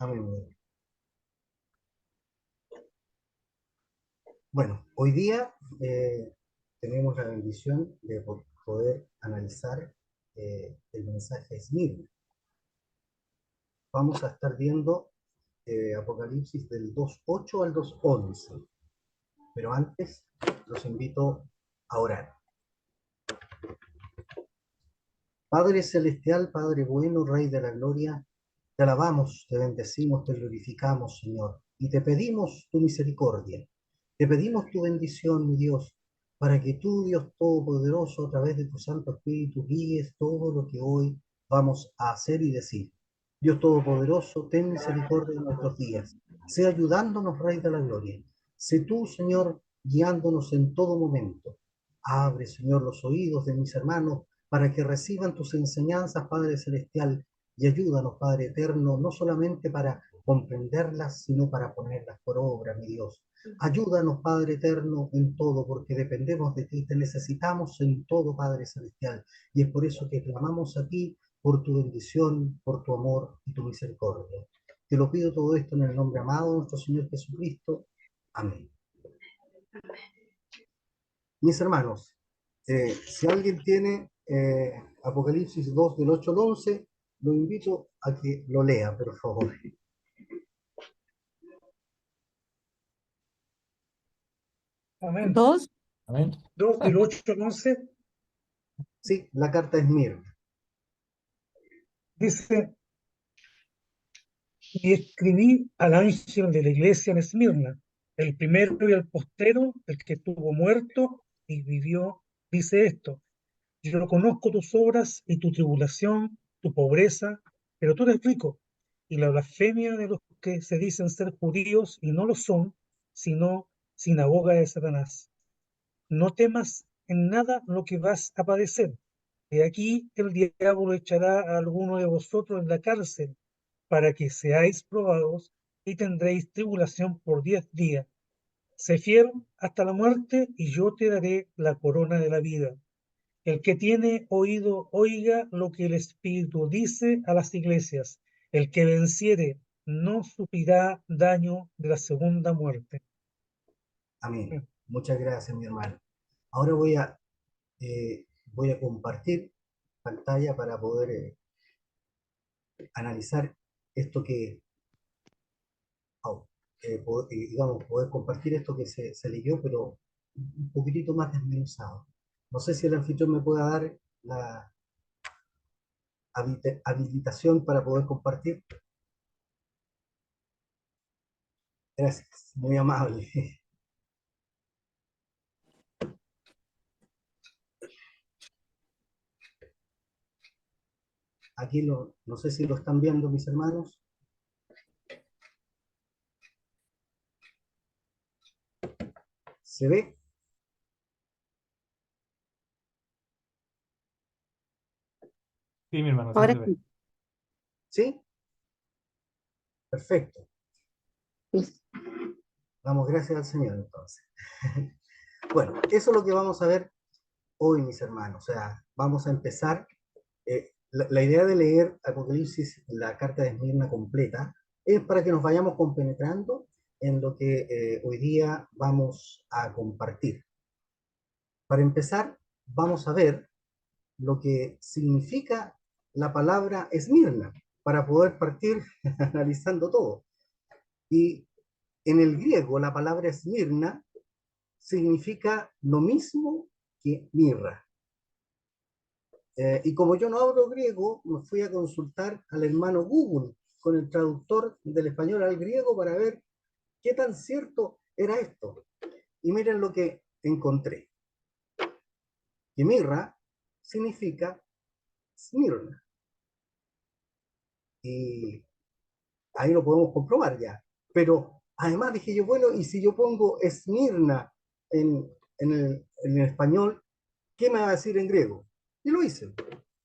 Amén. Bueno, hoy día tenemos la bendición de poder analizar el mensaje de Esmirna. Vamos a estar viendo Apocalipsis del 2.8 al 2.11. Pero antes los invito a orar. Padre Celestial, Padre bueno, Rey de la Gloria, te alabamos, te bendecimos, te glorificamos, Señor, y te pedimos tu misericordia. Te pedimos tu bendición, mi Dios, para que tú, Dios Todopoderoso, a través de tu Santo Espíritu, guíes todo lo que hoy vamos a hacer y decir. Dios Todopoderoso, ten misericordia de nuestros días. Sé ayudándonos, Rey de la Gloria. Sé tú, Señor, guiándonos en todo momento. Abre, Señor, los oídos de mis hermanos para que reciban tus enseñanzas, Padre Celestial, y ayúdanos, Padre Eterno, no solamente para comprenderlas, sino para ponerlas por obra, mi Dios. Ayúdanos, Padre Eterno, en todo, porque dependemos de ti, te necesitamos en todo, Padre Celestial, y es por eso que clamamos a ti por tu bendición, por tu amor y tu misericordia. Te lo pido todo esto en el nombre amado de nuestro Señor Jesucristo. Amén. Mis hermanos, si alguien tiene Apocalipsis 2 del 8 al 11, lo invito a que lo lea, por favor. Amén. Dos. Amén. 2 del 8 al 11 Sí, la carta es Esmirna. dice: y escribí al ángel de la iglesia en Esmirna, el primero y el postero, el que estuvo muerto y vivió, dice esto: yo conozco tus obras y tu tribulación, tu pobreza, pero tú eres rico, y la blasfemia de los que se dicen ser judíos y no lo son, sino sinagoga de Satanás. No temas en nada lo que vas a padecer. De aquí el diablo echará a alguno de vosotros en la cárcel para que seáis probados y tendréis tribulación por 10 días. Sé fiel hasta la muerte y yo te daré la corona de la vida. El que tiene oído, oiga lo que el Espíritu dice a las iglesias. El que venciere no sufrirá daño de la segunda muerte. Amén. Muchas gracias, mi hermano. Ahora voy a compartir pantalla para poder analizar esto que, digamos, poder compartir esto que se leyó, pero un poquitito más desmenuzado. No sé si el anfitrión me pueda dar la habilitación para poder compartir. Gracias, muy amable. Aquí no sé si lo están viendo mis hermanos. ¿Se ve? Sí, mi hermano, sí Ahora se ve. sí. ¿Sí? Perfecto. Sí. Damos gracias al Señor entonces. Bueno, eso es lo que vamos a ver hoy, mis hermanos. O sea, vamos a empezar. La idea de leer Apocalipsis, la carta de Esmirna completa, es para que nos vayamos compenetrando en lo que hoy día vamos a compartir. Para empezar, vamos a ver lo que significa la palabra Esmirna, para poder partir analizando todo. Y en el griego, la palabra Esmirna significa lo mismo que mirra. Y como yo no hablo griego, me fui a consultar al hermano Google con el traductor del español al griego para ver qué tan cierto era esto. Y miren lo que encontré. Que mirra significa Smirna. Y ahí lo podemos comprobar ya. Pero además dije yo, bueno, y si yo pongo Esmirna en el español, ¿qué me va a decir en griego? Y lo hice.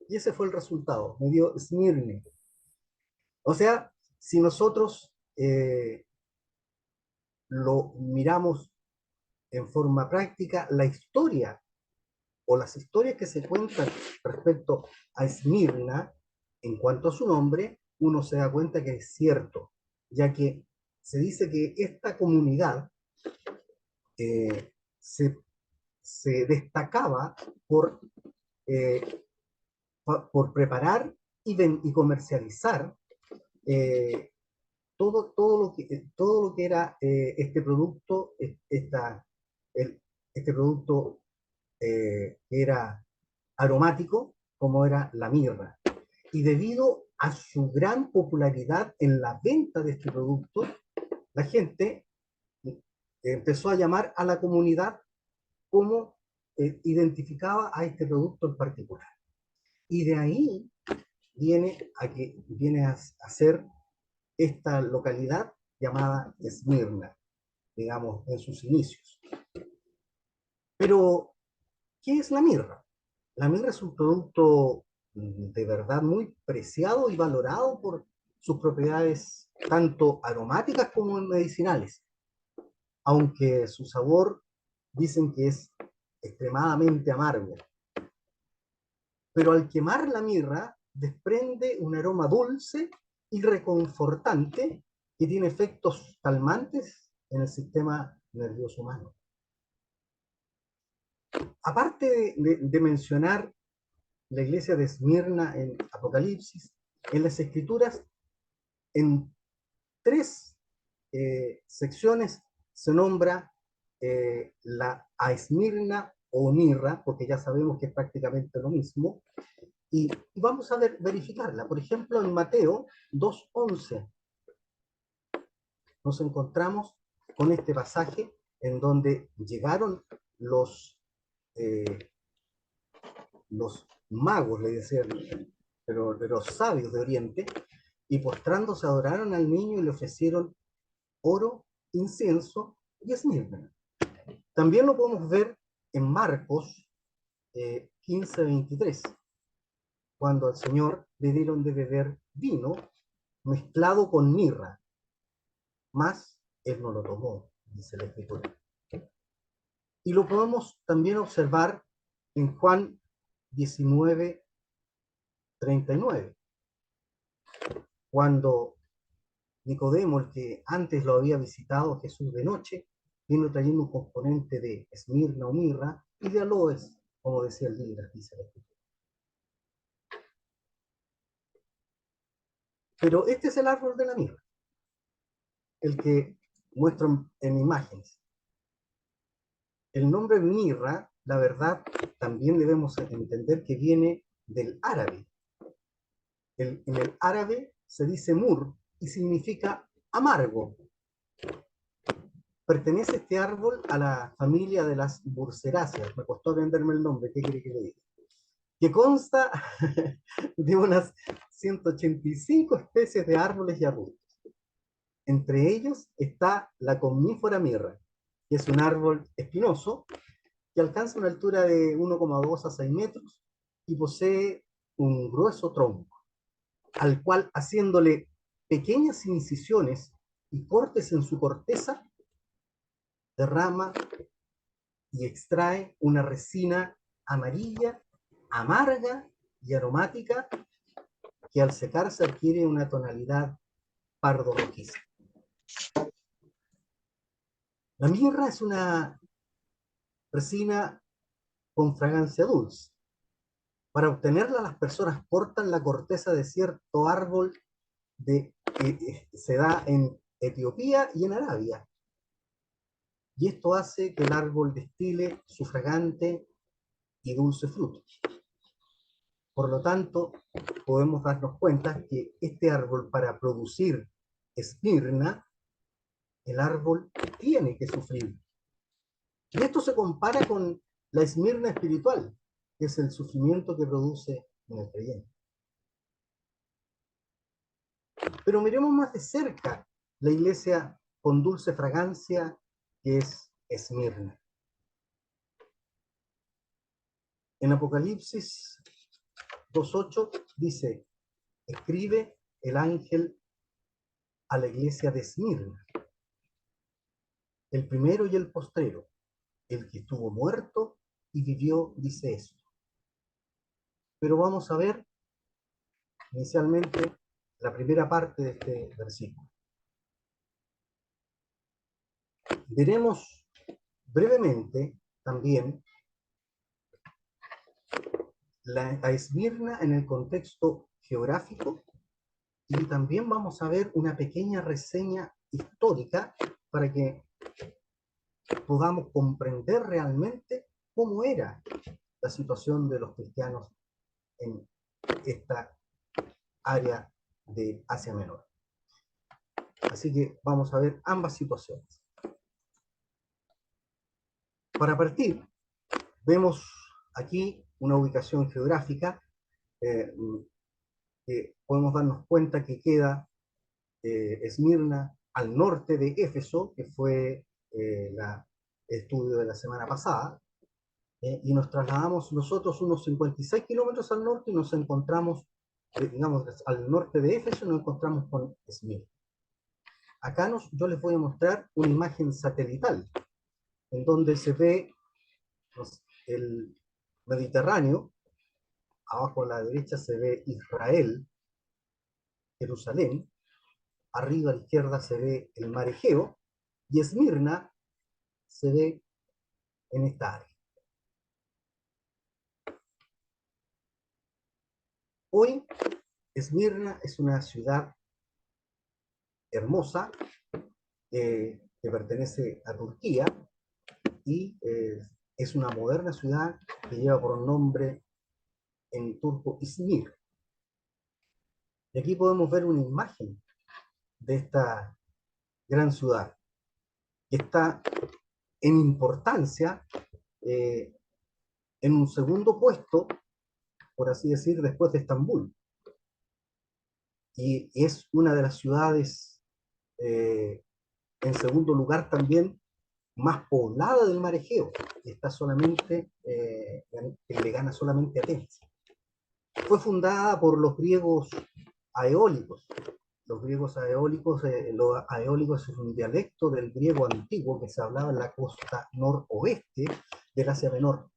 Y ese fue el resultado. Me dio Smirne. O sea, si nosotros lo miramos en forma práctica, la historia o las historias que se cuentan respecto a Esmirna, en cuanto a su nombre, uno se da cuenta que es cierto. ya que se dice que esta comunidad eh, se, se destacaba por, eh, por preparar y comercializar eh, todo lo que era este producto, este producto que era aromático, como era la mirra. Y debido a su gran popularidad en la venta de este producto, la gente empezó a llamar a la comunidad como identificaba a este producto en particular. Y de ahí viene a ser esta localidad llamada Esmirna, digamos, en sus inicios. Pero, ¿qué es la mirra? La mirra es un producto de verdad muy preciado y valorado por sus propiedades tanto aromáticas como medicinales, aunque su sabor dicen que es extremadamente amargo. Pero al quemar la mirra desprende un aroma dulce y reconfortante que tiene efectos calmantes en el sistema nervioso humano. Aparte de mencionar la iglesia de Esmirna en Apocalipsis, en las Escrituras, en tres secciones se nombra a Esmirna o Mirra, porque ya sabemos que es prácticamente lo mismo, y vamos a verificarla. Por ejemplo, en Mateo 2:11 nos encontramos con este pasaje en donde llegaron eh, los magos, le decían, pero de los sabios de Oriente, y postrándose adoraron al niño y le ofrecieron oro, incienso y esmirna. También lo podemos ver en Marcos 15:23, cuando al Señor le dieron de beber vino mezclado con mirra, mas él no lo tomó, dice la Escritura. Y lo podemos también observar en Juan 19:39, cuando Nicodemo, el que antes lo había visitado a Jesús de noche, vino trayendo un componente de esmirna o mirra y de aloes, como decía el libro, dice la Escritura. Pero este es el árbol de la mirra, el que muestro en imágenes. El nombre mirra, la verdad, también debemos entender que viene del árabe. En el árabe se dice mur y significa amargo. Pertenece este árbol a la familia de las burseráceas. Me costó aprenderme el nombre, ¿qué quiere que le diga? Que consta de unas 185 especies de árboles y arbustos. Entre ellos está la comnífera mirra, que es un árbol espinoso que alcanza una altura de 1,2 a 6 metros y posee un grueso tronco, al cual haciéndole pequeñas incisiones y cortes en su corteza, derrama y extrae una resina amarilla, amarga y aromática que al secarse adquiere una tonalidad pardo rojiza. La mirra es una resina con fragancia dulce. Para obtenerla, las personas cortan la corteza de cierto árbol que se da en Etiopía y en Arabia. Y esto hace que el árbol destile su fragante y dulce fruto. Por lo tanto, podemos darnos cuenta que este árbol, para producir esmirna, el árbol tiene que sufrir. Y esto se compara con la esmirna espiritual, que es el sufrimiento que produce en el creyente. Pero miremos más de cerca la iglesia con dulce fragancia que es Esmirna. En Apocalipsis 2:8 dice: escribe el ángel a la iglesia de Esmirna, el primero y el postrero, el que estuvo muerto y vivió, dice esto. Pero vamos a ver inicialmente la primera parte de este versículo. veremos brevemente también a Esmirna en el contexto geográfico, y también vamos a ver una pequeña reseña histórica para que podamos comprender realmente cómo era la situación de los cristianos en esta área de Asia Menor. Así que vamos a ver ambas situaciones. Para partir, vemos aquí una ubicación geográfica. Podemos darnos cuenta que queda Esmirna al norte de Éfeso, que fue el estudio de la semana pasada, y nos trasladamos nosotros unos 56 kilómetros al norte y nos encontramos, digamos, al norte de Éfeso y nos encontramos con Esmirna. Acá yo les voy a mostrar una imagen satelital, en donde se ve el Mediterráneo, abajo a la derecha se ve Israel, Jerusalén, arriba a la izquierda se ve el mar Egeo, y Esmirna se ve en esta área. Hoy, Esmirna es una ciudad hermosa que pertenece a Turquía y es una moderna ciudad que lleva por nombre en turco Izmir. Y aquí podemos ver una imagen de esta gran ciudad, que está en importancia en un segundo puesto, por así decir, después de Estambul. Y es una de las ciudades, en segundo lugar también, más poblada del mar Egeo, que está solamente, que le gana solamente a Atenas. Fue fundada por los griegos aeólicos. Los griegos aeólicos, los aeólicos es un dialecto del griego antiguo que se hablaba en la costa noroeste del Asia Menor.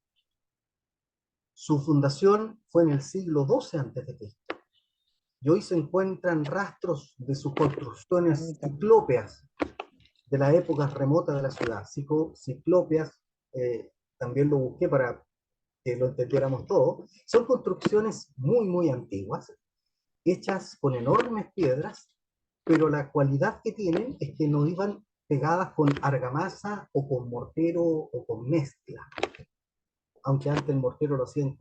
Su fundación fue en el siglo XII a.C. Y hoy se encuentran rastros de sus construcciones ciclópeas de la época remota de la ciudad. Ciclópeas, también lo busqué para que lo entendiéramos todo. Son construcciones muy, muy antiguas, hechas con enormes piedras, pero la cualidad que tienen es que no iban pegadas con argamasa o con mortero o con mezcla. Aunque antes el mortero lo hacían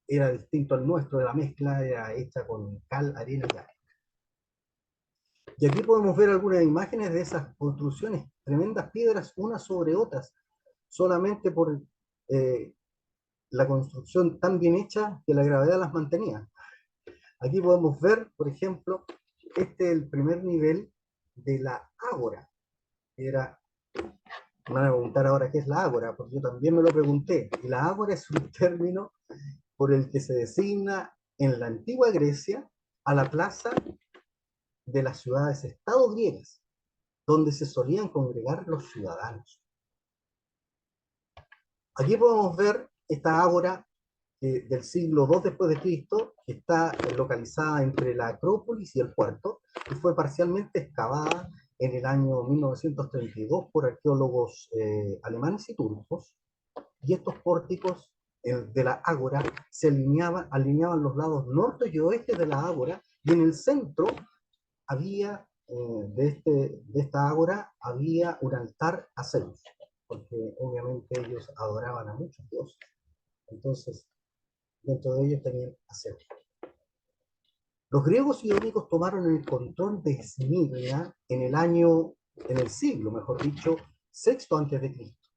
era distinto al nuestro, la mezcla era hecha con cal, arena y arena. Y aquí podemos ver algunas imágenes de esas construcciones, tremendas piedras unas sobre otras, solamente por la construcción tan bien hecha que la gravedad las mantenía. Aquí podemos ver, por ejemplo, este es el primer nivel de la ágora. Me van a preguntar ahora qué es la ágora, porque yo también me lo pregunté. Y la ágora es un término por el que se designa en la antigua Grecia a la plaza de las ciudades-estado griegas, donde se solían congregar los ciudadanos. Aquí podemos ver esta ágora del siglo II después de Cristo, que está localizada entre la Acrópolis y el puerto, y fue parcialmente excavada en el año 1932 por arqueólogos alemanes y turcos, y estos pórticos de la ágora se alineaban los lados norte y oeste de la ágora, y en el centro había, de esta ágora, había un altar a Zeus, porque obviamente ellos adoraban a muchos dioses. Entonces, dentro de ellos tenían a Zeus. Los griegos iónicos tomaron el control de Esmirna en el siglo, mejor dicho, sexto antes de Cristo,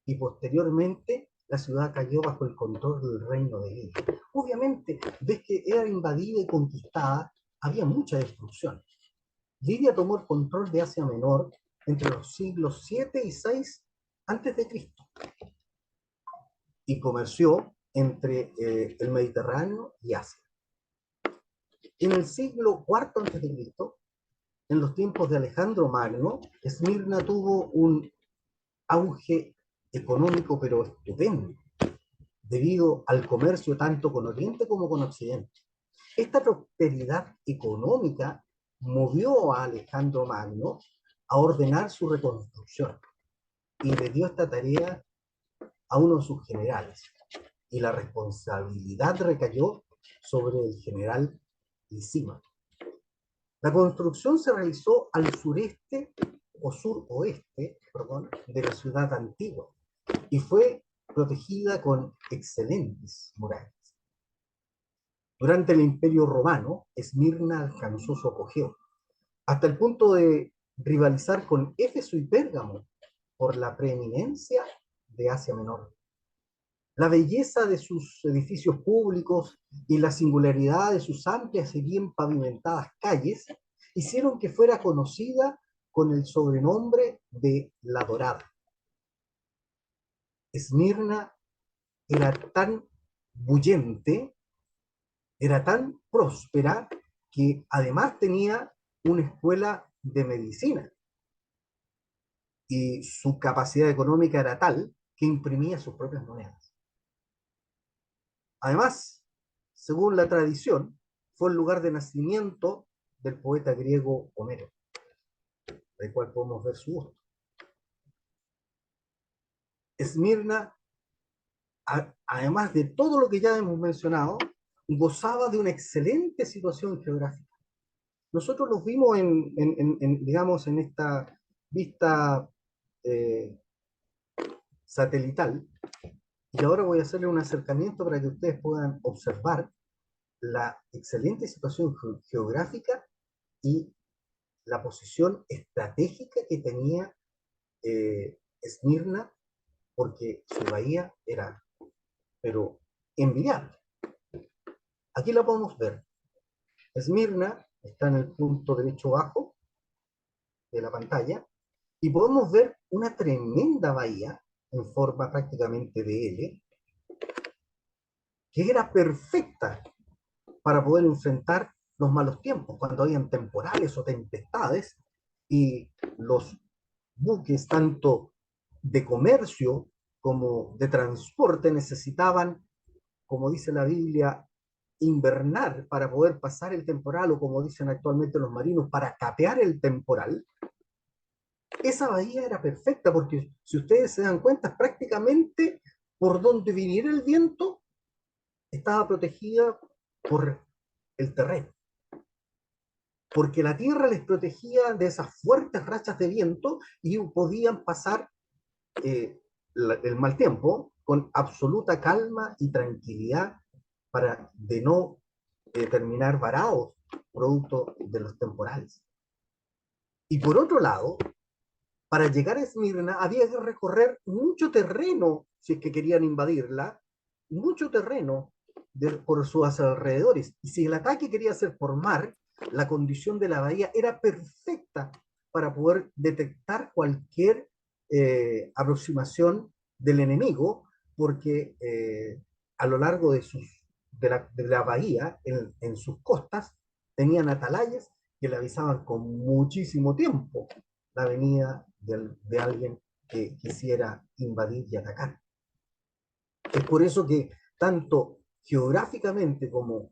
y posteriormente la ciudad cayó bajo el control del reino de Lidia. Obviamente, desde que era invadida y conquistada, había mucha destrucción. Lidia tomó el control de Asia Menor entre los siglos 7 y 6 antes de Cristo, y comerció entre el Mediterráneo y Asia. En el siglo IV a.C., en los tiempos de Alejandro Magno, Esmirna tuvo un auge económico pero estupendo, debido al comercio tanto con Oriente como con Occidente. Esta prosperidad económica movió a Alejandro Magno a ordenar su reconstrucción. y le dio esta tarea a uno de sus generales. Y la responsabilidad recayó sobre el general Lisímaco. La construcción se realizó al sureste o suroeste, perdón, de la ciudad antigua y fue protegida con excelentes murallas. Durante el Imperio Romano, Esmirna alcanzó su apogeo, hasta el punto de rivalizar con Éfeso y Pérgamo por la preeminencia de Asia Menor. La belleza de sus edificios públicos y la singularidad de sus amplias y bien pavimentadas calles hicieron que fuera conocida con el sobrenombre de La Dorada. Esmirna era tan bullente, era tan próspera, que además tenía una escuela de medicina y su capacidad económica era tal que imprimía sus propias monedas. Además, según la tradición, fue el lugar de nacimiento del poeta griego Homero, del cual podemos ver su gusto. Esmirna, además de todo lo que ya hemos mencionado, gozaba de una excelente situación geográfica. Nosotros los vimos digamos, en esta vista eh, satelital, y ahora voy a hacerle un acercamiento para que ustedes puedan observar la excelente situación geográfica y la posición estratégica que tenía Esmirna, porque su bahía era, pero envidiable. Aquí la podemos ver. Esmirna está en el punto derecho bajo de la pantalla y podemos ver una tremenda bahía en forma prácticamente de L, que era perfecta para poder enfrentar los malos tiempos, cuando habían temporales o tempestades y los buques, tanto de comercio como de transporte, necesitaban, como dice la Biblia, invernar para poder pasar el temporal, o como dicen actualmente los marinos, para capear el temporal. Esa bahía era perfecta porque, si ustedes se dan cuenta, prácticamente por donde viniera el viento estaba protegida por el terreno, porque la tierra les protegía de esas fuertes rachas de viento y podían pasar el mal tiempo con absoluta calma y tranquilidad, para de no terminar varados producto de los temporales. Y por otro lado, para llegar a Esmirna había que recorrer mucho terreno, si es que querían invadirla, mucho terreno por sus alrededores. Y si el ataque quería ser por mar, la condición de la bahía era perfecta para poder detectar cualquier aproximación del enemigo, porque a lo largo de la bahía, en sus costas, tenían atalayes que le avisaban con muchísimo tiempo la venida de alguien que quisiera invadir y atacar. Es por eso que tanto geográficamente como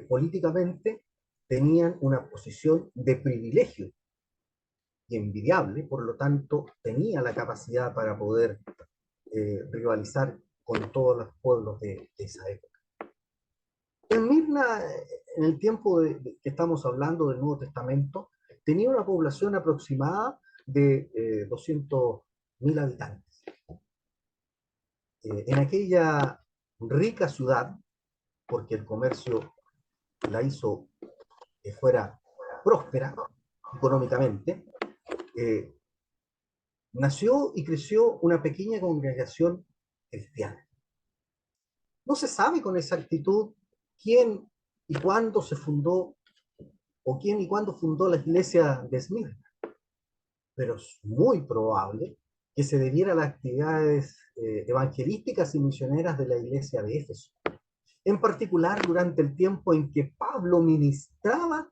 políticamente tenían una posición de privilegio y envidiable, por lo tanto tenía la capacidad para poder rivalizar con todos los pueblos de esa época. Esmirna, en el tiempo que estamos hablando del Nuevo Testamento, tenía una población aproximada de 200.000 habitantes. En aquella rica ciudad, porque el comercio la hizo que fuera próspera económicamente, nació y creció una pequeña congregación cristiana. No se sabe con exactitud quién y cuándo se fundó, o quién y cuándo fundó la iglesia de Esmirna, pero es muy probable que se debiera a las actividades evangelísticas y misioneras de la iglesia de Éfeso, en particular durante el tiempo en que Pablo ministraba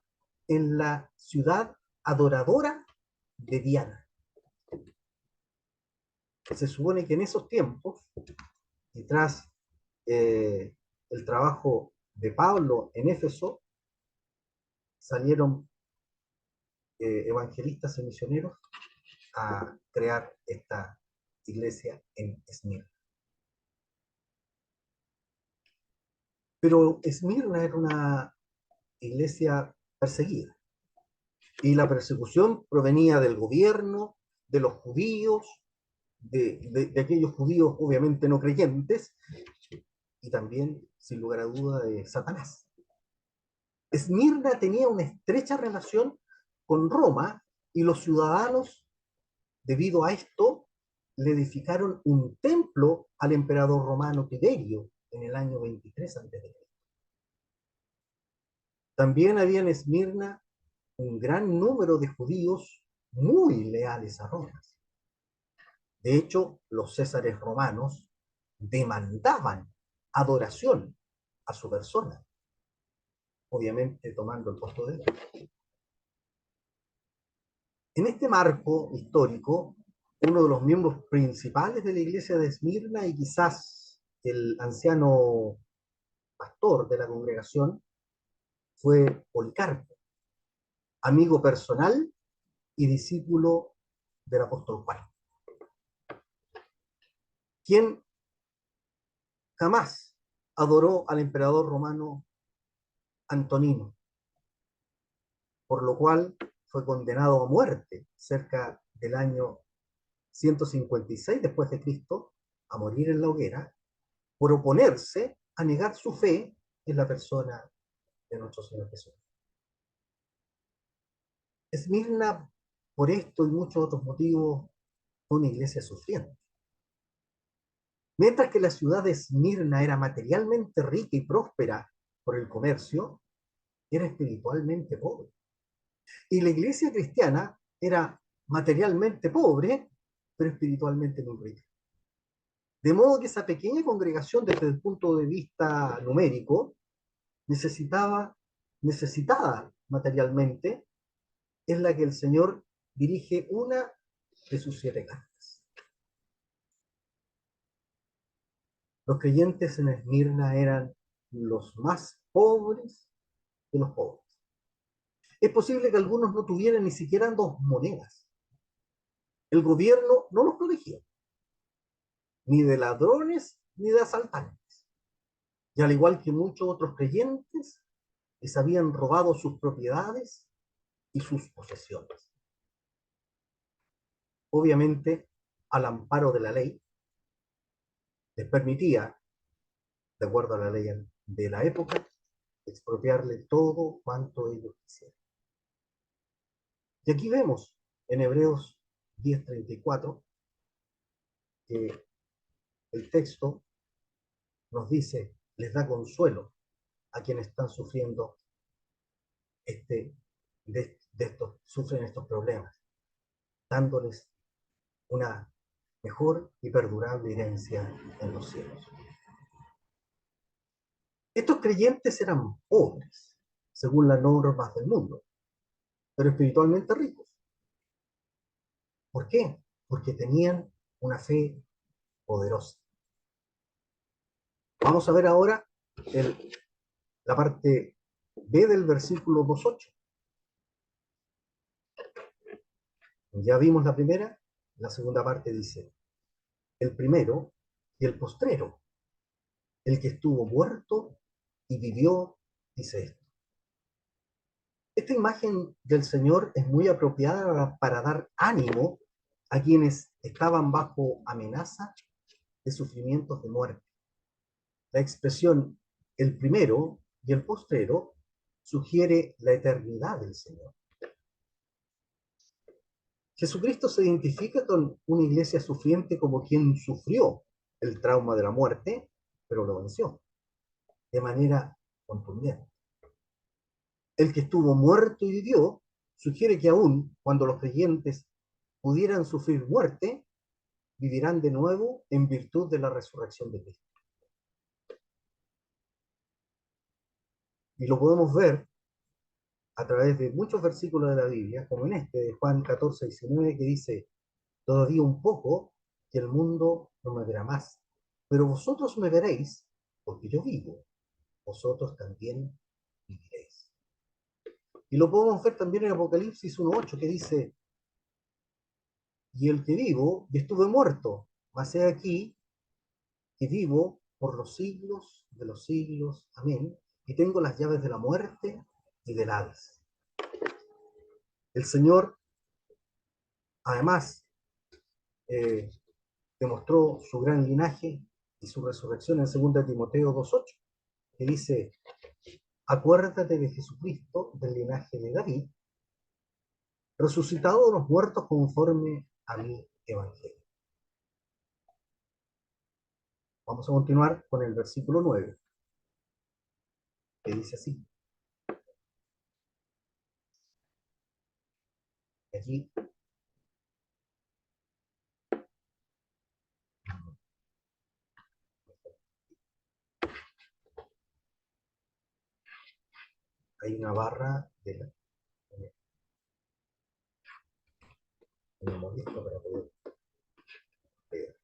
en la ciudad adoradora de Diana. Se supone que en esos tiempos, y tras el trabajo de Pablo en Éfeso, salieron evangelistas y misioneros a crear esta iglesia en Esmirna. Pero Esmirna era una iglesia perseguida, y la persecución provenía del gobierno, de los judíos, de aquellos judíos obviamente no creyentes, y también, sin lugar a duda, de Satanás. Esmirna tenía una estrecha relación con Roma, y los ciudadanos, debido a esto, le edificaron un templo al emperador romano Tiberio en el año 23 a.C. También había en Esmirna un gran número de judíos muy leales a Roma. De hecho, los césares romanos demandaban adoración a su persona, obviamente tomando el puesto de Dios. En este marco histórico, uno de los miembros principales de la iglesia de Esmirna, y quizás el anciano pastor de la congregación, fue Policarpo, amigo personal y discípulo del apóstol Juan, quien jamás adoró al emperador romano Antonino, por lo cual fue condenado a muerte cerca del año 156 después de Cristo, a morir en la hoguera, por oponerse a negar su fe en la persona de nuestro Señor Jesús. Esmirna, por esto y muchos otros motivos, fue una iglesia sufriente. Mientras que la ciudad de Esmirna era materialmente rica y próspera por el comercio, era espiritualmente pobre. Y la iglesia cristiana era materialmente pobre, pero espiritualmente muy rica. De modo que esa pequeña congregación, desde el punto de vista numérico, necesitada materialmente, es la que el Señor dirige una de sus 7 cartas. Los creyentes en Esmirna eran los más pobres de los pobres. Es posible que algunos no tuvieran ni siquiera 2 monedas. El gobierno no los protegía, ni de ladrones ni de asaltantes. Y al igual que muchos otros creyentes, les habían robado sus propiedades y sus posesiones. Obviamente, al amparo de la ley, les permitía, de acuerdo a la ley de la época, expropiarle todo cuanto ellos quisieran. Y aquí vemos en Hebreos 10:34 que el texto nos dice, les da consuelo a quienes están sufriendo sufren estos problemas, dándoles una mejor y perdurable herencia en los cielos. Estos creyentes eran pobres, según las normas del mundo, pero espiritualmente ricos. ¿Por qué? Porque tenían una fe poderosa. Vamos a ver ahora la parte B del versículo 2:8. Ya vimos la primera, la segunda parte dice, el primero y el postrero, el que estuvo muerto y vivió, dice esto. Esta imagen del Señor es muy apropiada para dar ánimo a quienes estaban bajo amenaza de sufrimientos de muerte. La expresión el primero y el postrero sugiere la eternidad del Señor. Jesucristo se identifica con una iglesia sufriente como quien sufrió el trauma de la muerte, pero lo venció de manera contundente. El que estuvo muerto y vivió sugiere que aún cuando los creyentes pudieran sufrir muerte, vivirán de nuevo en virtud de la resurrección de Cristo. Y lo podemos ver a través de muchos versículos de la Biblia, como en este de Juan 14:19, que dice, todavía un poco, que el mundo no me verá más, pero vosotros me veréis, porque yo vivo, vosotros también viviréis. Y lo podemos ver también en Apocalipsis 1:8, que dice, y el que vivo y estuve muerto, Mas he aquí que vivo por los siglos de los siglos. Amén. Y tengo las llaves de la muerte y del Hades. El Señor, además, eh, demostró su gran linaje y su resurrección en 2 Timoteo 2:8, que dice: acuérdate de Jesucristo, del linaje de David, resucitado de los muertos conforme a mi evangelio. Vamos a continuar con el versículo 9, que dice así. Allí hay una barra de la molesto para poder leer.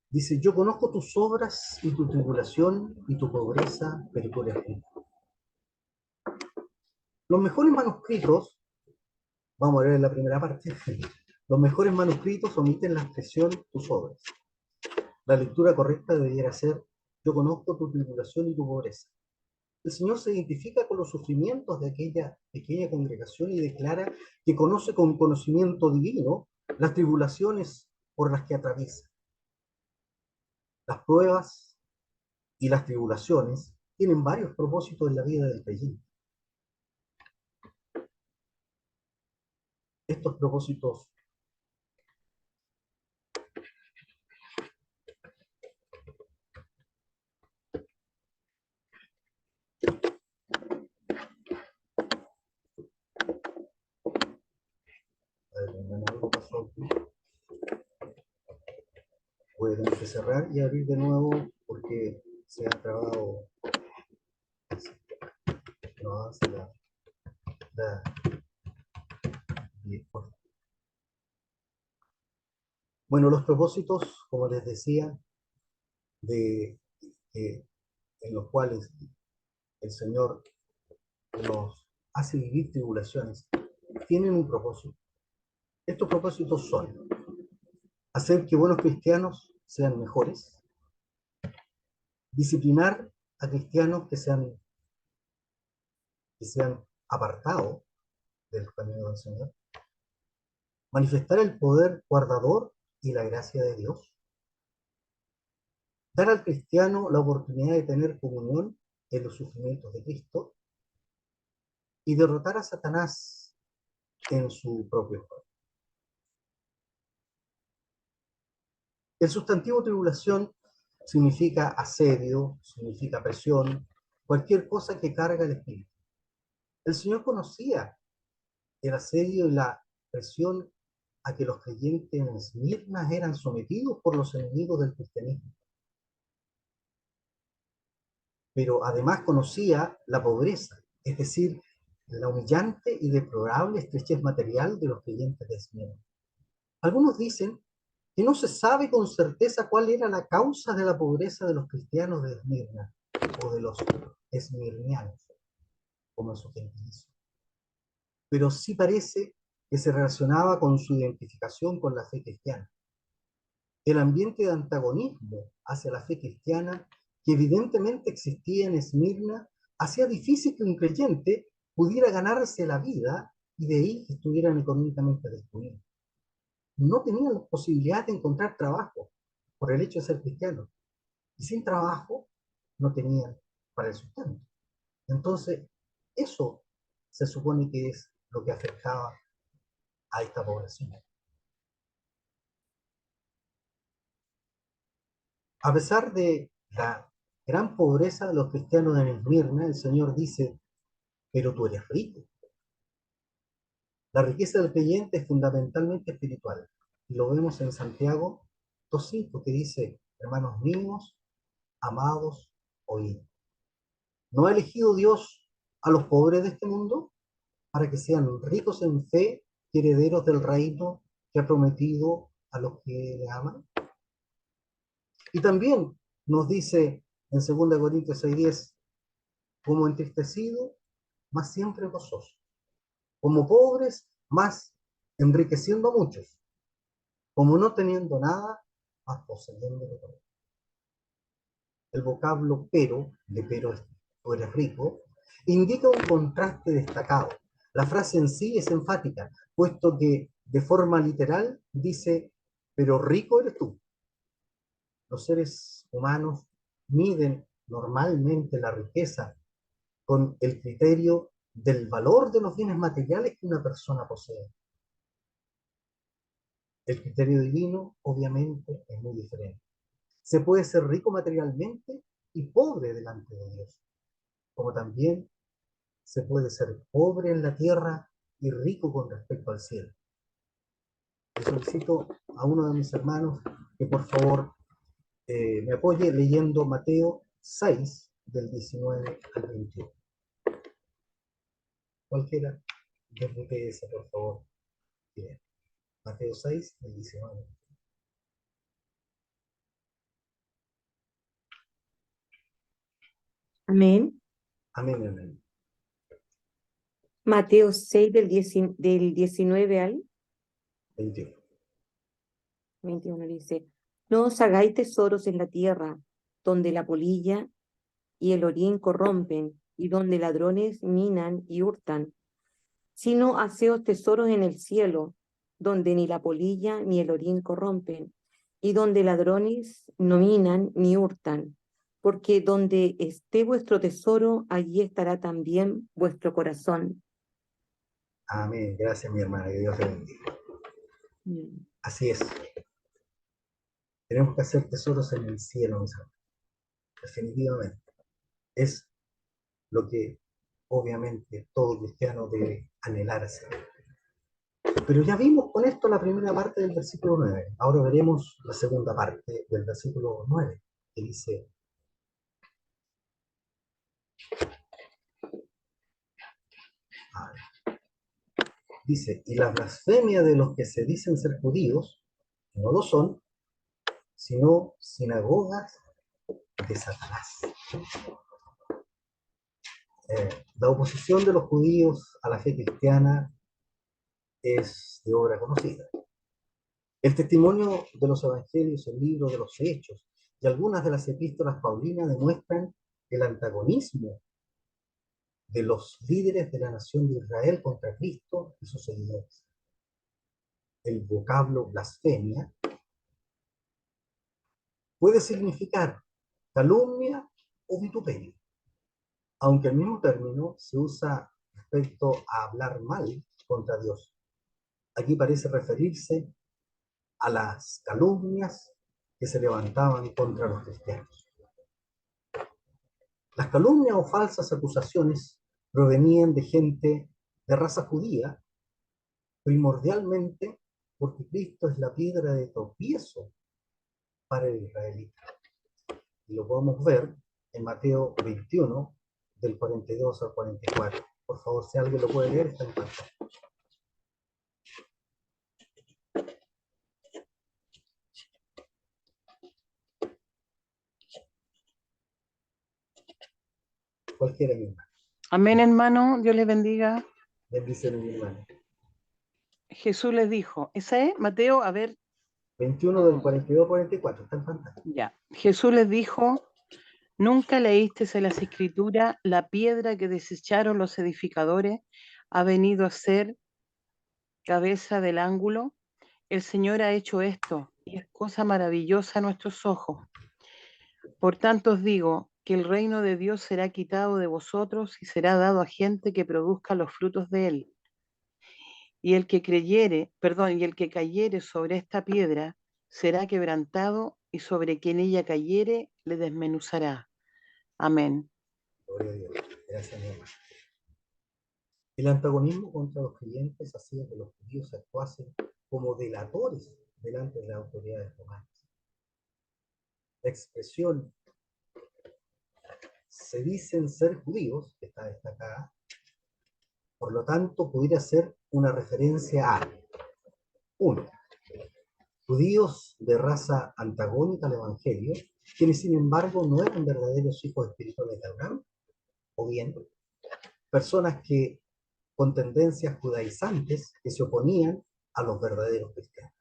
Dice, yo conozco tus obras y tu tribulación y tu pobreza, pero tú eres rico. Los mejores manuscritos, vamos a leer la primera parte, los mejores manuscritos omiten la expresión tus obras. La lectura correcta debiera ser, yo conozco tu tribulación y tu pobreza. El Señor se identifica con los sufrimientos de aquella pequeña congregación y declara que conoce con conocimiento divino las tribulaciones por las que atraviesa. Las pruebas y las tribulaciones tienen varios propósitos en la vida del creyente. Estos propósitos algo pasó aquí. Voy a tener que cerrar y abrir de nuevo porque se ha trabado. No avanza la bueno, los propósitos, como les decía, de, en los cuales el Señor nos hace vivir tribulaciones, tienen un propósito. Estos propósitos son hacer que buenos cristianos sean mejores, disciplinar a cristianos que se han apartado del camino del Señor, manifestar el poder guardador y la gracia de Dios, dar al cristiano la oportunidad de tener comunión en los sufrimientos de Cristo y derrotar a Satanás en su propio juego. El sustantivo tribulación significa asedio, significa presión, cualquier cosa que carga el espíritu. El Señor conocía el asedio y la presión a que los creyentes en Esmirna eran sometidos por los enemigos del cristianismo. Pero además conocía la pobreza, es decir, la humillante y deplorable estrechez material de los creyentes de Esmirna. Algunos dicen que no se sabe con certeza cuál era la causa de la pobreza de los cristianos de Esmirna o de los esmirnianos, como en su gentilicio. Pero sí parece que se relacionaba con su identificación con la fe cristiana. El ambiente de antagonismo hacia la fe cristiana que evidentemente existía en Esmirna hacía difícil que un creyente pudiera ganarse la vida y de ahí que estuvieran económicamente destruidos. No tenían la posibilidad de encontrar trabajo por el hecho de ser cristianos. Y sin trabajo no tenían para el sustento. Entonces, eso se supone que es lo que afectaba a esta población. A pesar de la gran pobreza de los cristianos en Esmirna, el Señor dice, pero tú eres rico. La riqueza del creyente es fundamentalmente espiritual. Y lo vemos en Santiago 2:5, que dice, hermanos míos, amados, oíd. ¿No ha elegido Dios a los pobres de este mundo para que sean ricos en fe y herederos del reino que ha prometido a los que le aman? Y también nos dice en 2 Corintios 6:10, como entristecidos, más siempre gozosos, como pobres, más enriqueciendo a muchos, como no teniendo nada, más poseyéndolo todo. El vocablo pero, de pero tú eres rico, indica un contraste destacado. La frase en sí es enfática, puesto que de forma literal dice, pero rico eres tú. Los seres humanos miden normalmente la riqueza con el criterio del valor de los bienes materiales que una persona posee. El criterio divino, obviamente, es muy diferente. Se puede ser rico materialmente y pobre delante de Dios, como también se puede ser pobre en la tierra y rico con respecto al cielo. Le solicito a uno de mis hermanos que por favor me apoye leyendo Mateo 6, del 19 al 21. Cualquiera desde ese, por favor. Bien. Mateo 6, del 19. Amén. Amén, amén. Mateo 6 del 19 al 21. 21 dice, no os hagáis tesoros en la tierra, donde la polilla y el orín corrompen, y donde ladrones minan y hurtan, sino haceos tesoros en el cielo, donde ni la polilla ni el orín corrompen, y donde ladrones no minan ni hurtan, porque donde esté vuestro tesoro, allí estará también vuestro corazón. Amén. Gracias, mi hermana. Que Dios te bendiga. Así es. Tenemos que hacer tesoros en el cielo, mis hermanos. Definitivamente. Es lo que obviamente todo cristiano debe anhelar hacer. Pero ya vimos con esto la primera parte del versículo 9. Ahora veremos la segunda parte del versículo 9, que dice, dice, y la blasfemia de los que se dicen ser judíos, que no lo son, sino sinagogas de Satanás. La oposición de los judíos a la fe cristiana es de obra conocida. El testimonio de los evangelios, el libro de los Hechos y algunas de las epístolas paulinas demuestran el antagonismo de los líderes de la nación de Israel contra Cristo y sus seguidores. El vocablo blasfemia puede significar calumnia o vituperio, aunque el mismo término se usa respecto a hablar mal contra Dios. Aquí parece referirse a las calumnias que se levantaban contra los cristianos. Las calumnias o falsas acusaciones provenían de gente de raza judía, primordialmente porque Cristo es la piedra de tropiezo para el israelita. Y lo podemos ver en Mateo 21, del 42 al 44. Por favor, si alguien lo puede leer, está en pantalla. Cualquiera, mi hermano. Amén, hermano. Dios les bendiga. Bendiciones, mi hermano. Jesús les dijo, ¿esa es? Mateo, a ver. 21 del 42 al 44, está en pantalla. Ya. Jesús les dijo, ¿nunca leíste en las Escrituras la piedra que desecharon los edificadores ha venido a ser cabeza del ángulo? El Señor ha hecho esto y es cosa maravillosa a nuestros ojos. Por tanto os digo que el reino de Dios será quitado de vosotros y será dado a gente que produzca los frutos de él. Y el que cayere sobre esta piedra será quebrantado, y sobre quien ella cayere le desmenuzará. Amén. Gloria a Dios. Gracias, mi hermano. El antagonismo contra los creyentes hacía que los judíos actuasen como delatores delante de las autoridades romanas. La expresión se dicen ser judíos, que está destacada, por lo tanto pudiera ser una referencia a, uno, judíos de raza antagónica al Evangelio, quienes sin embargo no eran verdaderos hijos espirituales de Abraham, o bien personas que con tendencias judaizantes que se oponían a los verdaderos cristianos.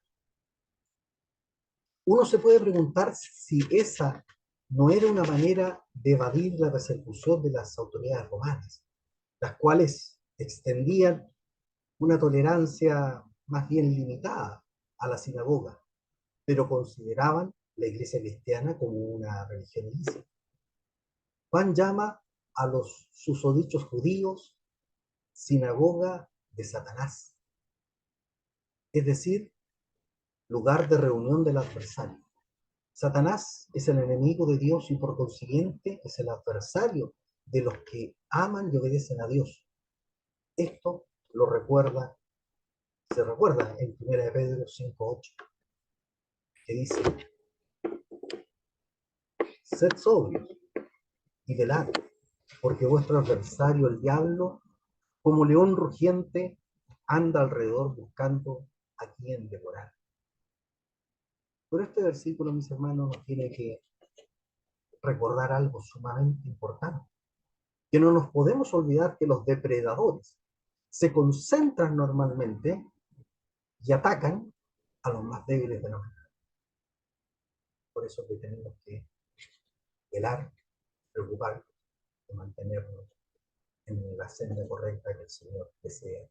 Uno se puede preguntar si esa no era una manera de evadir la persecución de las autoridades romanas, las cuales extendían una tolerancia más bien limitada a la sinagoga, pero consideraban la iglesia cristiana como una religión ilícita. Juan llama a los susodichos judíos sinagoga de Satanás, es decir, lugar de reunión del adversario. Satanás es el enemigo de Dios y por consiguiente es el adversario de los que aman y obedecen a Dios. Esto lo recuerda, se recuerda en 1 de Pedro 5:8, que dice: sed sobrios y velad, porque vuestro adversario, el diablo, como león rugiente, anda alrededor buscando a quien devorar. Pero este versículo, mis hermanos, nos tiene que recordar algo sumamente importante, que no nos podemos olvidar que los depredadores se concentran normalmente y atacan a los más débiles de la humanidad. Por eso que tenemos que velar, preocuparnos y mantenernos en la senda correcta que el Señor desea.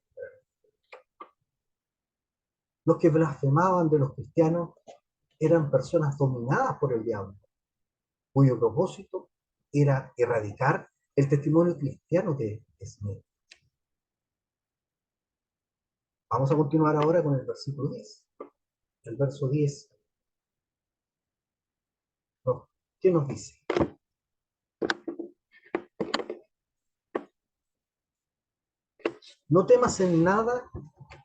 Los que blasfemaban de los cristianos eran personas dominadas por el diablo, cuyo propósito era erradicar el testimonio cristiano de Smith. Vamos a continuar ahora con el versículo 10. El verso 10, ¿qué nos dice? No temas en nada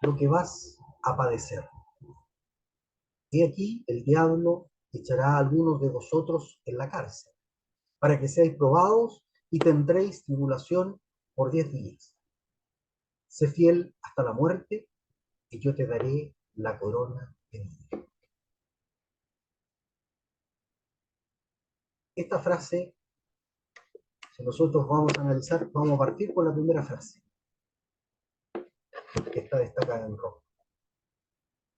lo que vas a padecer. He aquí el diablo echará a algunos de vosotros en la cárcel, para que seáis probados y tendréis tribulación por 10 días. Sé fiel hasta la muerte, y yo te daré la corona de vida. Esta frase, si nosotros vamos a analizar, vamos a partir por la primera frase, que está destacada en rojo.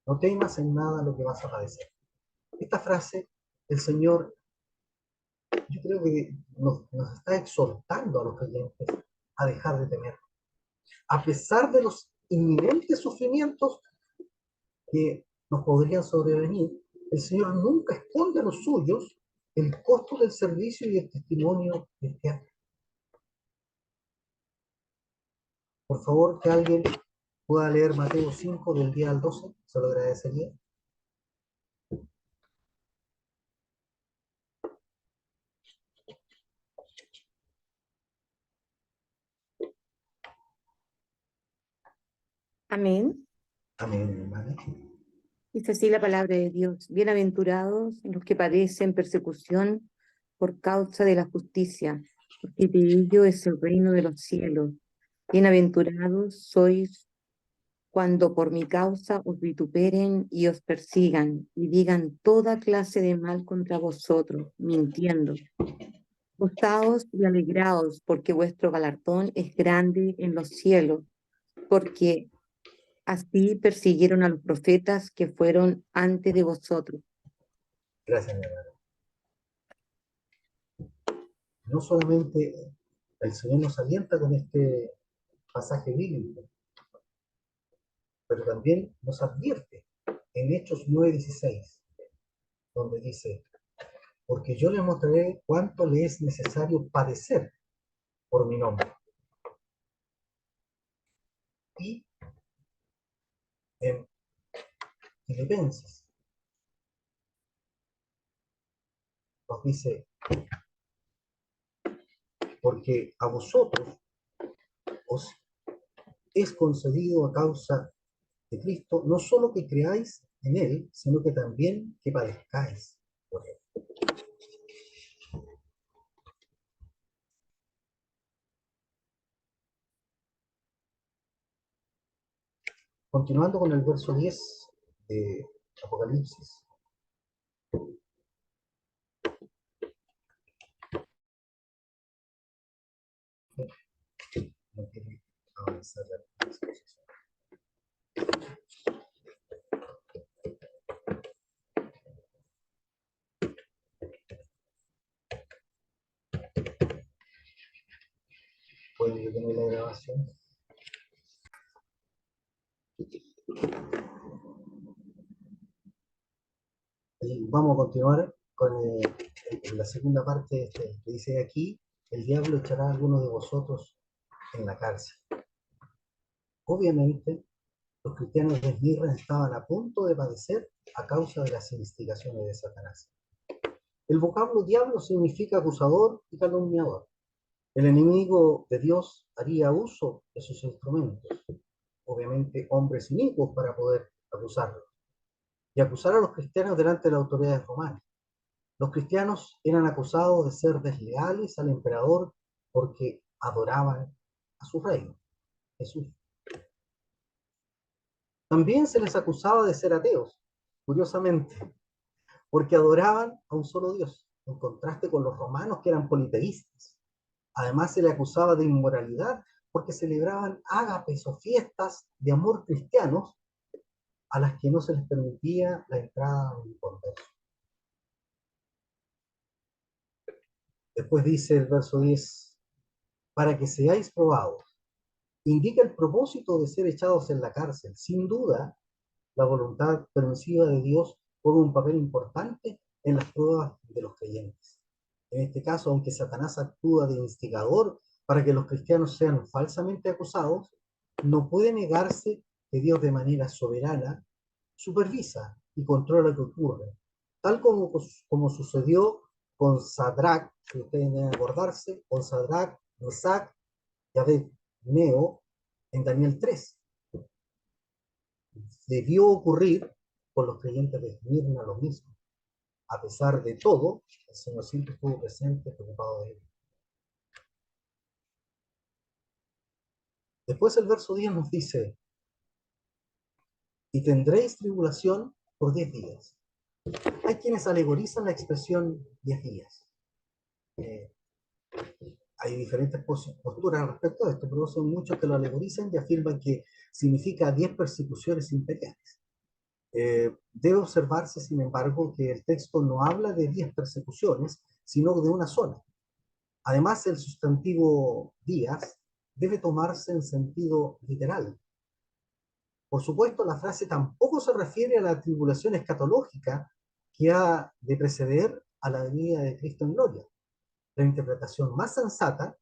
No temas en nada lo que vas a padecer. Esta frase, el Señor, yo creo que nos está exhortando a los creyentes a dejar de temer. A pesar de los inminentes sufrimientos que nos podrían sobrevenir, el Señor nunca esconde a los suyos el costo del servicio y el testimonio cristiano. Por favor, que alguien pueda leer Mateo 5 del 10 al 12, se lo agradecería. Amén. Amén, hermano. Dice así la palabra de Dios. Bienaventurados los que padecen persecución por causa de la justicia, porque de ellos es el reino de los cielos. Bienaventurados sois cuando por mi causa os vituperen y os persigan y digan toda clase de mal contra vosotros, mintiendo. Gozaos y alegraos, porque vuestro galardón es grande en los cielos, porque así persiguieron a los profetas que fueron antes de vosotros. Gracias, mi hermano. No solamente el Señor nos alienta con este pasaje bíblico, pero también nos advierte en Hechos 9:16, donde dice: porque yo les mostraré cuánto le es necesario padecer por mi nombre. Y en Filipenses nos dice: porque a vosotros os es concedido a causa de Cristo, no solo que creáis en Él, sino que también que padezcáis por Él. Continuando con el verso 10 de Apocalipsis. que no quiere avanzar la exposición. ¿Pueden detener la grabación? Y vamos a continuar con la segunda parte que dice aquí: el diablo echará a algunos de vosotros en la cárcel. Obviamente, los cristianos de Esmirna estaban a punto de padecer a causa de las instigaciones de Satanás. El vocablo diablo significa acusador y calumniador. El enemigo de Dios haría uso de sus instrumentos, obviamente hombres inicuos, para poder acusarlos y acusar a los cristianos delante de las autoridades romanas. Los cristianos eran acusados de ser desleales al emperador porque adoraban a su rey, Jesús. También se les acusaba de ser ateos, curiosamente, porque adoraban a un solo Dios, en contraste con los romanos, que eran politeístas. Además, se les acusaba de inmoralidad porque celebraban ágapes o fiestas de amor cristianos a las que no se les permitía la entrada de un converso. Después dice el verso 10: para que seáis probados. Indica el propósito de ser echados en la cárcel. Sin duda, la voluntad permisiva de Dios juega un papel importante en las pruebas de los creyentes. En este caso, aunque Satanás actúa de instigador para que los cristianos sean falsamente acusados, no puede negarse que Dios, de manera soberana, supervisa y controla lo que ocurre, tal como sucedió con Sadrach, si ustedes deben acordarse, con Sadrach, Mesach y Abed-Nego en Daniel 3. Debió ocurrir con los creyentes de Esmirna lo mismo. A pesar de todo, el Señor siempre estuvo presente, preocupado de ellos. Después el verso 10 nos dice: y tendréis tribulación por 10 días. Hay quienes alegorizan la expresión 10 días. Hay diferentes posturas al respecto de esto, pero son muchos que lo alegorizan y afirman que significa 10 persecuciones imperiales. Debe observarse, sin embargo, que el texto no habla de 10 persecuciones, sino de una sola. Además, el sustantivo días debe tomarse en sentido literal. Por supuesto, la frase tampoco se refiere a la tribulación escatológica que ha de preceder a la venida de Cristo en gloria. La interpretación más sensata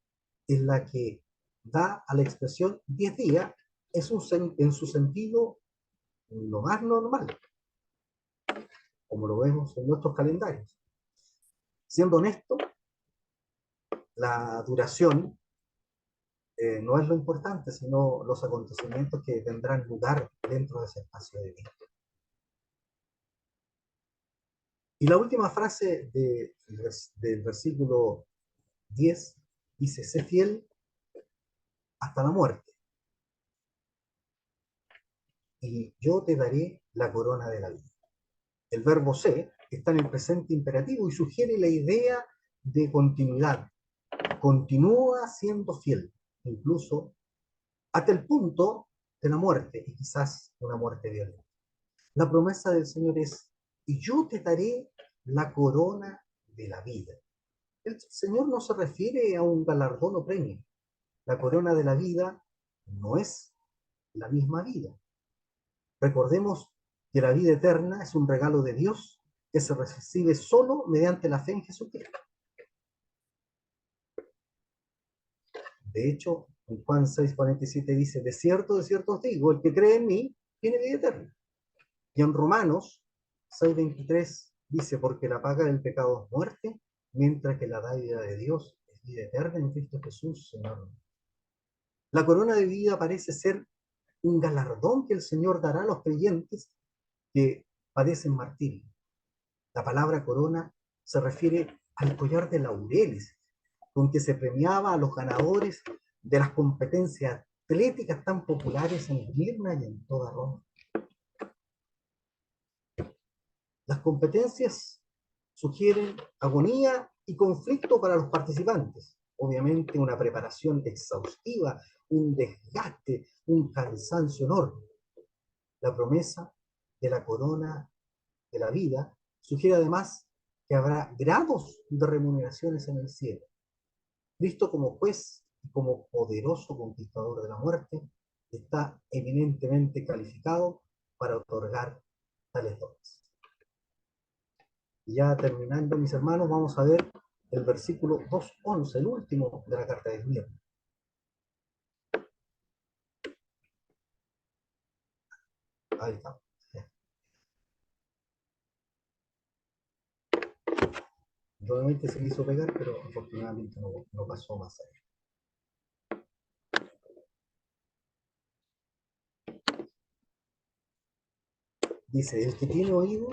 es la que da a la expresión 10 días en su sentido lo más normal, como lo vemos en nuestros calendarios. Siendo honesto, la duración no es lo importante, sino los acontecimientos que tendrán lugar dentro de ese espacio de vida. Y la última frase del versículo 10 dice: sé fiel hasta la muerte, y yo te daré la corona de la vida. El verbo sé está en el presente imperativo y sugiere la idea de continuidad. Continúa siendo fiel, incluso hasta el punto de la muerte, y quizás una muerte violenta. La promesa del Señor es: y yo te daré la corona de la vida. El Señor no se refiere a un galardón o premio. La corona de la vida no es la misma vida. Recordemos que la vida eterna es un regalo de Dios que se recibe solo mediante la fe en Jesucristo. De hecho, en Juan 6:47 dice: de cierto os digo, el que cree en mí tiene vida eterna. Y en Romanos 6:23 dice: porque la paga del pecado es muerte, mientras que la dádiva de Dios es vida eterna en Cristo Jesús, Señor. La corona de vida parece ser un galardón que el Señor dará a los creyentes que padecen martirio. La palabra corona se refiere al collar de laureles con que se premiaba a los ganadores de las competencias atléticas tan populares en Esmirna y en toda Roma. Las competencias sugieren agonía y conflicto para los participantes. obviamente una preparación exhaustiva, un desgaste, un cansancio enorme. La promesa de la corona de la vida sugiere además que habrá grados de remuneraciones en el cielo. Cristo como juez y como poderoso conquistador de la muerte está eminentemente calificado para otorgar tales dones. Y ya terminando, mis hermanos, vamos a ver el versículo 2:11, el último de la carta de Esmirna. Ahí está. Nuevamente se quiso pegar, pero afortunadamente no pasó más allá. Dice, el que tiene oído,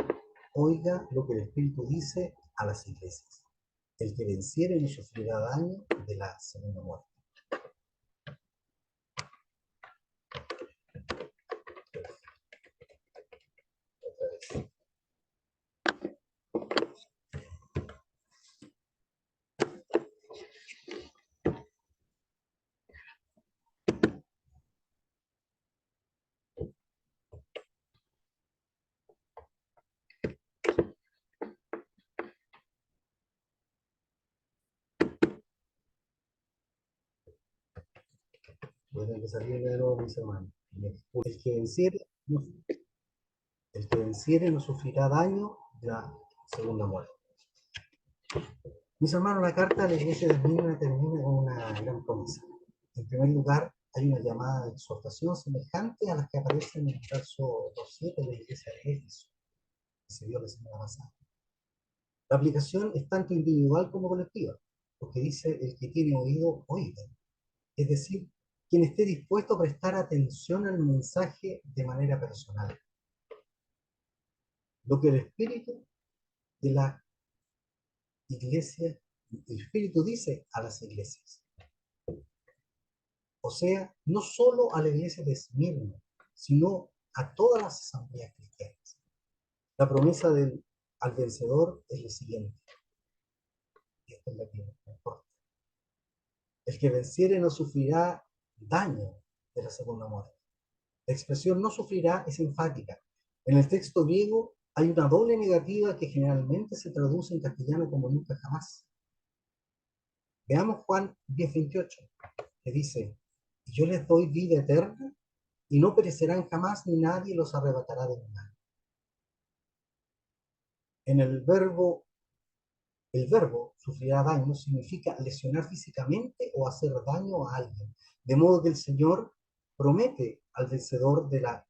oiga lo que el Espíritu dice a las iglesias. El que venciere no sufrirá daño de la segunda muerte. Otra vez. Voy a tener que salir de nuevo, mis hermanos. El que venciere no, el que venciere no sufrirá daño de la segunda muerte. Mis hermanos, la carta de la iglesia de Esmirna termina con una gran promesa. En primer lugar, hay una llamada de exhortación semejante a las que aparecen en el verso 2:7 de la iglesia de Éfeso, que se vio la semana pasada. La aplicación es tanto individual como colectiva, porque dice el que tiene oído, oiga. Es decir, quien esté dispuesto a prestar atención al mensaje de manera personal. Lo que el Espíritu de la iglesia, el Espíritu dice a las iglesias. O sea, no solo a la iglesia de Esmirna, sino a todas las asambleas cristianas. La promesa al vencedor es la siguiente. Y esta es la que me importa. El que venciere no sufrirá daño de la segunda muerte. La expresión no sufrirá es enfática. En el texto griego hay una doble negativa que generalmente se traduce en castellano como nunca jamás. Veamos Juan 10:28, que dice, y yo les doy vida eterna y no perecerán jamás ni nadie los arrebatará de mi mano. En el verbo sufrirá daño significa lesionar físicamente o hacer daño a alguien. De modo que el Señor promete al vencedor de la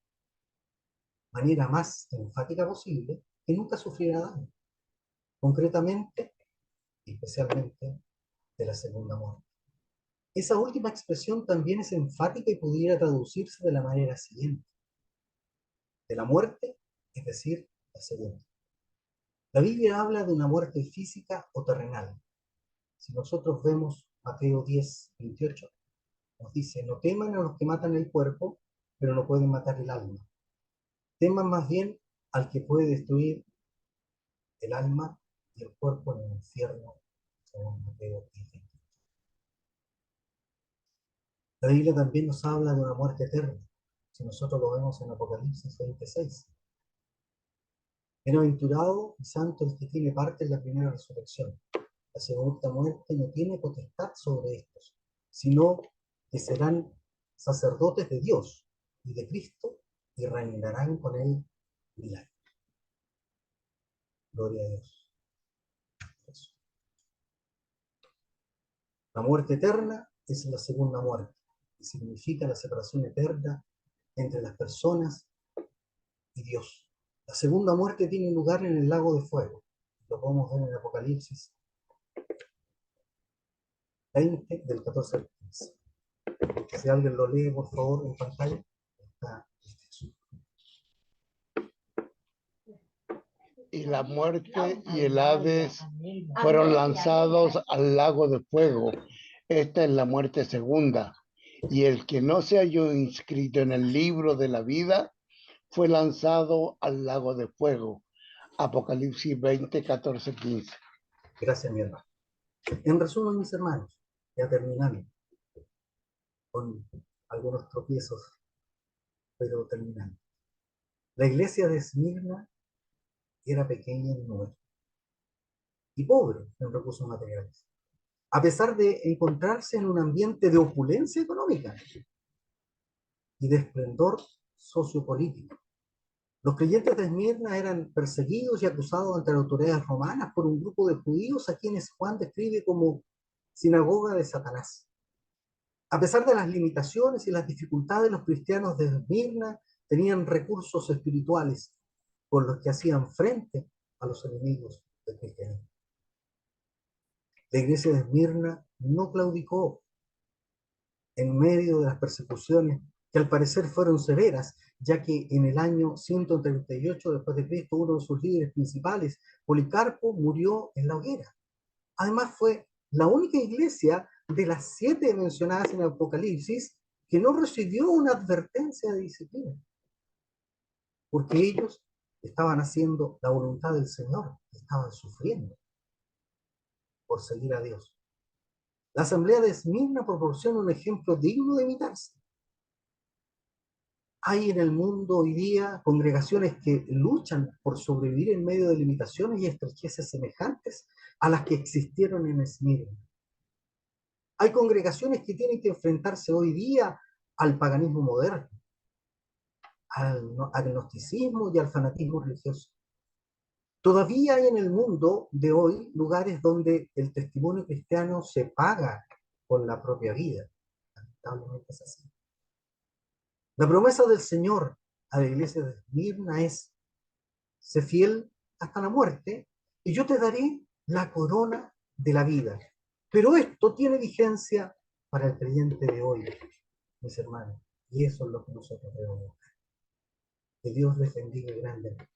manera más enfática posible que nunca sufrirá daño. Concretamente, y especialmente, de la segunda muerte. Esa última expresión también es enfática y pudiera traducirse de la manera siguiente. De la muerte, es decir, la segunda. La Biblia habla de una muerte física o terrenal. Si nosotros vemos Mateo 10:28, nos dice, no teman a los que matan el cuerpo, pero no pueden matar el alma. Teman más bien al que puede destruir el alma y el cuerpo en el infierno, según Mateo 10:28. La Biblia también nos habla de una muerte eterna, si nosotros lo vemos en Apocalipsis 26. Bienaventurado y santo el que tiene parte en la primera resurrección. La segunda muerte no tiene potestad sobre estos, sino que serán sacerdotes de Dios y de Cristo y reinarán con él 1000 años. Gloria a Dios. Eso. La muerte eterna es la segunda muerte, y significa la separación eterna entre las personas y Dios. La segunda muerte tiene lugar en el lago de fuego. Lo podemos ver en el Apocalipsis 20, del 14 al 15. Si alguien lo lee, por favor, en pantalla. Está. Y la muerte y el Hades fueron lanzados al lago de fuego. Esta es la muerte segunda. Y el que no se halló inscrito en el libro de la vida fue lanzado al lago de fuego. Apocalipsis 20, 14, 15. Gracias, mi hermano. En resumen, mis hermanos, Ya terminando, con algunos tropiezos, pero terminando. La iglesia de Esmirna era pequeña en número y pobre en recursos materiales, a pesar de encontrarse en un ambiente de opulencia económica y de esplendor sociopolítico. Los creyentes de Esmirna eran perseguidos y acusados ante las autoridades romanas por un grupo de judíos a quienes Juan describe como sinagoga de Satanás. A pesar de las limitaciones y las dificultades, los cristianos de Esmirna tenían recursos espirituales con los que hacían frente a los enemigos del cristianismo. La iglesia de Esmirna no claudicó en medio de las persecuciones que al parecer fueron severas, ya que en el año 138 después de Cristo, uno de sus líderes principales, Policarpo, murió en la hoguera. Además, fue la única iglesia de las 7 mencionadas en el Apocalipsis que no recibió una advertencia de disciplina, porque ellos estaban haciendo la voluntad del Señor, estaban sufriendo por seguir a Dios. La asamblea de Esmirna proporciona un ejemplo digno de imitarse. Hay en el mundo hoy día congregaciones que luchan por sobrevivir en medio de limitaciones y estrecheces semejantes a las que existieron en Esmirna. Hay congregaciones que tienen que enfrentarse hoy día al paganismo moderno, al agnosticismo y al fanatismo religioso. Todavía hay en el mundo de hoy lugares donde el testimonio cristiano se paga con la propia vida. Lamentablemente es así. La promesa del Señor a la iglesia de Esmirna es: sé fiel hasta la muerte y yo te daré la corona de la vida. Pero esto tiene vigencia para el creyente de hoy, mis hermanos. Y eso es lo que nosotros debemos buscar. Que Dios les bendiga grandemente.